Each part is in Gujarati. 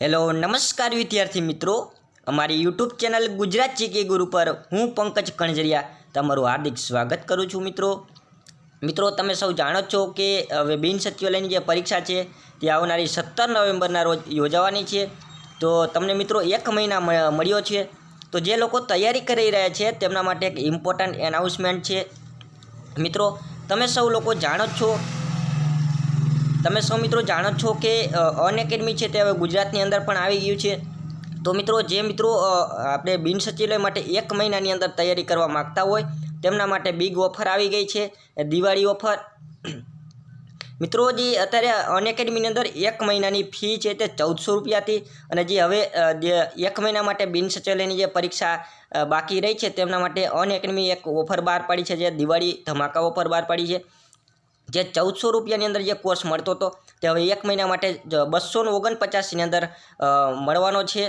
हेलो नमस्कार विद्यार्थी मित्रों, अमारी यूट्यूब चैनल गुजरात के गुरु पर हूँ पंकज कणजरिया तमारू हार्दिक स्वागत करूँ छूँ। मित्रों तमे सौ जाणो छो कि हवे बिन सचिवालयनी जे परीक्षा है ते आवनारी 17 नवेम्बरना रोज योजावानी छे। तो तमने मित्रों एक महीना मळ्यो छे, तो जे लोको तैयारी करी रह्या छे तेमना माटे एक इम्पोर्टंट एनाउंसमेंट छे। मित्रों तमे सौ लोको जाणो छो તમે સૌ મિત્રો જાણો છો કે અનએકેડમી છે તે હવે ગુજરાતની અંદર પણ આવી ગયું છે। તો મિત્રો જે મિત્રો આપણે બિન સચિવાલય માટે એક મહિનાની અંદર તૈયારી કરવા માગતા હોય તેમના માટે બિગ ઓફર આવી ગઈ છે, દિવાળી ઓફર। મિત્રો જે અત્યારે અનએકેડમીની અંદર એક મહિનાની ફી છે તે 1400 રૂપિયાથી અને જે હવે એક મહિના માટે બિન સચિવાલયની જે પરીક્ષા બાકી રહી છે તેમના માટે અનએકેડમી એક ઓફર બહાર પાડી છે, જે દિવાળી ધમાકા ઓફર બહાર પાડી છે। જે 1400 રૂપિયાની અંદર જે કોર્સ મળતો હતો તે હવે એક મહિના માટે 249ની અંદર મળવાનો છે।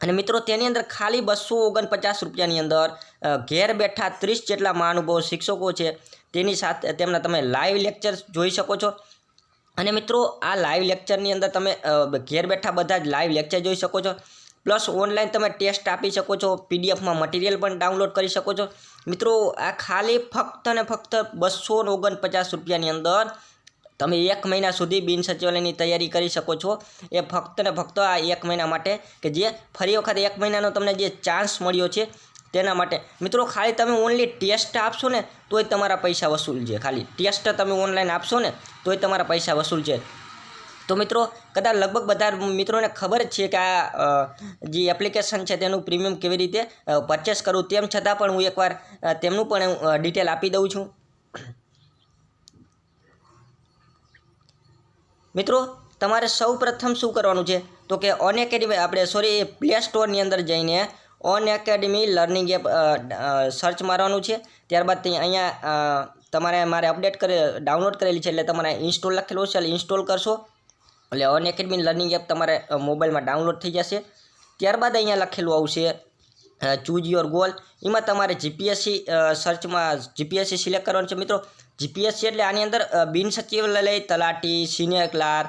અને મિત્રો તેની અંદર ખાલી 249 રૂપિયાની અંદર ઘેર બેઠા 30 જેટલા મહાનુભાવ શિક્ષકો છે તેની સાથે તેમના તમે લાઈવ લેક્ચર જોઈ શકો છો। અને મિત્રો આ લાઈવ લેક્ચરની અંદર તમે ઘેર બેઠા બધા જ લાઈવ લેક્ચર જોઈ શકો છો, પ્લસ ઓનલાઈન તમે ટેસ્ટ આપી શકો છો, પીડીએફમાં મટીરિયલ પણ ડાઉનલોડ કરી શકો છો। મિત્રો આ ખાલી ફક્ત ને ફક્ત 249 રૂપિયાની અંદર તમે એક મહિના સુધી બિન સચિવાલયની તૈયારી કરી શકો છો। એ ફક્ત ને ફક્ત આ એક મહિના માટે કે જે ફરી વખત એક મહિનાનો તમને જે ચાન્સ મળ્યો છે તેના માટે। મિત્રો ખાલી તમે ઓનલી ટેસ્ટ આપશો ને તોય તમારા પૈસા વસૂલ છે, ખાલી ટેસ્ટ તમે ઓનલાઈન આપશો ને તોય તમારા પૈસા વસૂલ છે। તો મિત્રો કદાચ લગભગ બધા મિત્રોને ખબર જ છે કે આ જે એપ્લિકેશન છે તેનું પ્રીમિયમ કેવી રીતે પરચેસ કરવું, તેમ છતાં પણ હું એકવાર તેમનું પણ ડિટેલ આપી દઉં છું। મિત્રો તમારે સૌ પ્રથમ શું કરવાનું છે તો કે અનએકેડમી આપણે પ્લે સ્ટોરની અંદર જઈને અનએકેડમી લર્નિંગ એપ સર્ચ મારવાનું છે। ત્યારબાદ અહીંયા તમારે મારે ડાઉનલોડ કરેલી છે એટલે તમારે ઇન્સ્ટોલ લખેલું છે એટલે ઇન્સ્ટોલ કરશો એટલે અનએકેડમી લર્નિંગ એપ તમારે મોબાઈલમાં ડાઉનલોડ થઈ જશે। ત્યારબાદ અહીંયા લખેલું આવશે ચૂઝ યોર ગોલ, એમાં તમારે જીપીએસસી સર્ચમાં જીપીએસસી સિલેક્ટ કરવાનું છે। મિત્રો જીપીએસસી એટલે આની અંદર બિન સચિવાલય તલાટી, senior clerk,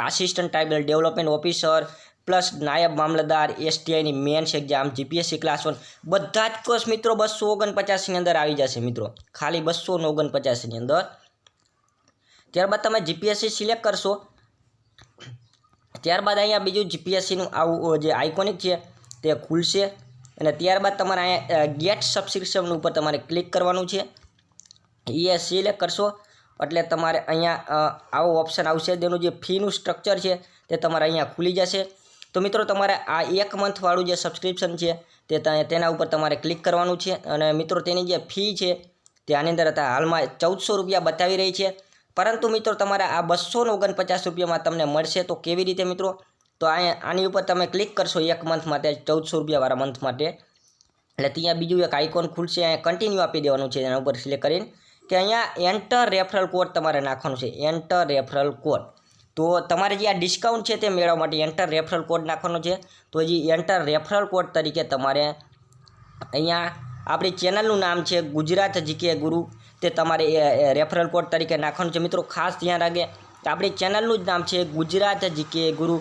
assistant tribal development officer plus નાયબ મામલતદાર, એસટીઆઈની મેન્સ એક્ઝામ, જીપીએસસી ક્લાસ 1 બધા જ કોર્સ મિત્રો 249ની અંદર આવી જશે। મિત્રો ખાલી 249ની અંદર। ત્યારબાદ તમે જીપીએસસી સિલેક્ટ કરશો, ત્યારબાદ અહીંયા બીજું જીપીએસસીનું આવું જે આઇકોનિક છે તે ખુલશે અને ત્યારબાદ તમારે અહીંયા ગેટ સબસ્ક્રિપ્શન ઉપર તમારે ક્લિક કરવાનું છે। એ સિલેક્ટ કરશો એટલે તમારે અહીંયા આવો ઓપ્શન આવશે, તેનું જે ફીનું સ્ટ્રક્ચર છે તે તમારે અહીંયા ખુલી જશે। તો મિત્રો તમારે આ એક મંથવાળું જે સબસ્ક્રિપ્શન છે તેના ઉપર તમારે ક્લિક કરવાનું છે અને મિત્રો તેની જે ફી છે તે આની અંદર હાલમાં 1400 રૂપિયા બતાવી રહી છે, પરંતુ મિત્રો તમારે આ 249 રૂપિયામાં તમને મળશે। તો કેવી રીતે મિત્રો, તો આની ઉપર તમે ક્લિક કરશો એક મંથ માટે 1400 રૂપિયાવાળા મંથ માટે એટલે ત્યાં બીજું એક આઇકોન ખુલશે, અહીંયા કન્ટિન્યુ આપી દેવાનું છે એના ઉપર સિલેક્ટ કરીને કે અહીંયા એન્ટર રેફરલ કોડ તમારે નાખવાનું છે, એન્ટર રેફરલ કોડ। તો તમારે જે આ ડિસ્કાઉન્ટ છે તે મેળવવા માટે એન્ટર રેફરલ કોડ નાખવાનો છે। તો જે એન્ટર રેફરલ કોડ તરીકે તમારે અહીંયા આપણી ચેનલનું નામ છે ગુજરાત જીકે ગુરુ, તે તમારે રેફરલ કોડ તરીકે નાખવાનું છે। મિત્રો ખાસ ધ્યાન રાખે કે આપણી ચેનલનું જ નામ છે ગુજરાત જીકે ગુરુ,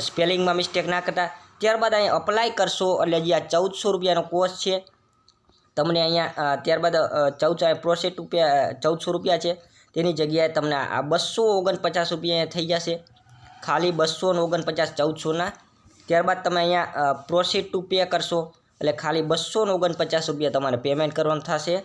સ્પેલિંગમાં મિસ્ટેક ના કરતા। ત્યારબાદ અહીંયા અપ્લાય કરશો એટલે જે આ 1400 રૂપિયાનો કોર્સ છે તમને અહીંયા ત્યારબાદ પ્રોસેસ 1400 રૂપિયા છે તેની જગ્યાએ તમને આ 249 રૂપિયા થઈ જશે, ખાલી 249 1400ના। ત્યારબાદ તમે અહીંયા પ્રોસીડ ટુ પે કરશો એટલે ખાલી 249 રૂપિયા તમારે પેમેન્ટ કરવાનું થશે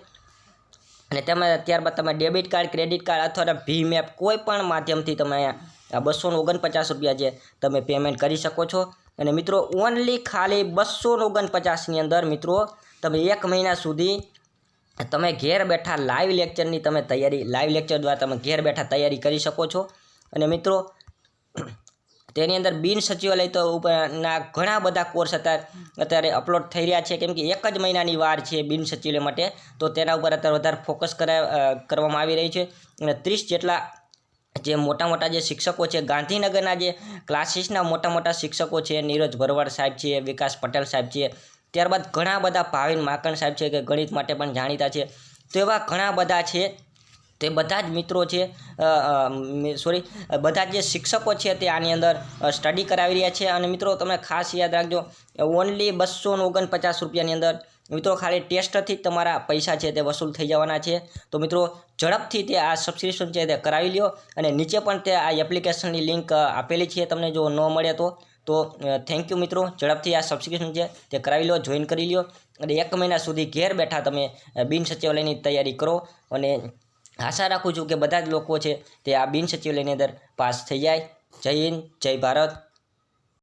અને ત્યારબાદ તમે ડેબિટ કાર્ડ, ક્રેડિટ કાર્ડ અથવા ભીમ એપ કોઈ પણ માધ્યમથી તમે અહીંયા 249 રૂપિયા છે તમે પેમેન્ટ કરી શકો છો। અને મિત્રો ઓનલી ખાલી 249ની અંદર મિત્રો તમે એક મહિના સુધી તમે ઘેર બેઠા લાઈવ લેક્ચરની તમે લાઈવ લેક્ચર દ્વારા તમે ઘેર બેઠા તૈયારી કરી શકો છો। અને મિત્રો તેની અંદર બિન સચિવાલય તો ઉપરના ઘણા બધા કોર્સ અત્યારે અપલોડ થઈ રહ્યા છે, કેમ કે એક જ મહિનાની વાર છે બિન સચિવાલય માટે, તો તેના ઉપર અત્યારે વધારે ફોકસ કરવામાં આવી રહી છે। અને 30 જેટલા જે મોટા જે શિક્ષકો છે, ગાંધીનગરના જે ક્લાસીસના મોટા શિક્ષકો છે, નીરજ ભરવાડ સાહેબ છે, વિકાસ પટેલ સાહેબ છે, ત્યારબાદ ઘણા બધા ભાવિન માકણ સાહેબ છે કે ગણિત માટે પણ જાણીતા છે, તો એવા ઘણા બધા છે તો એ બધા જ મિત્રો છે સોરી બધા જ જે શિક્ષકો છે તે આની અંદર સ્ટડી કરાવી રહ્યા છે। અને મિત્રો તમે ખાસ યાદ રાખજો ઓનલી 249 રૂપિયાની અંદર મિત્રો ખાલી ટેસ્ટથી જ તમારા પૈસા છે તે વસૂલ થઈ જવાના છે। તો મિત્રો ઝડપથી તે આ સબસ્ક્રિપ્શન છે તે કરાવી લ્યો અને નીચે પણ તે આ એપ્લિકેશનની લિંક આપેલી છે, તમને જો ન મળે તો થેન્ક યુ મિત્રો, ઝડપથી આ સબસ્ક્રિપ્શન છે તે કરાવી લો, જોઈન કરી લ્યો અને 1 મહિના સુધી ઘેર બેઠા તમે બિન સચિવાલયની તૈયારી કરો અને આશા રાખું છું કે બધા જ લોકો છે તે આ બિન સચિવાલયની અંદર પાસ થઈ જાય। જય હિન્દ, જય ભારત।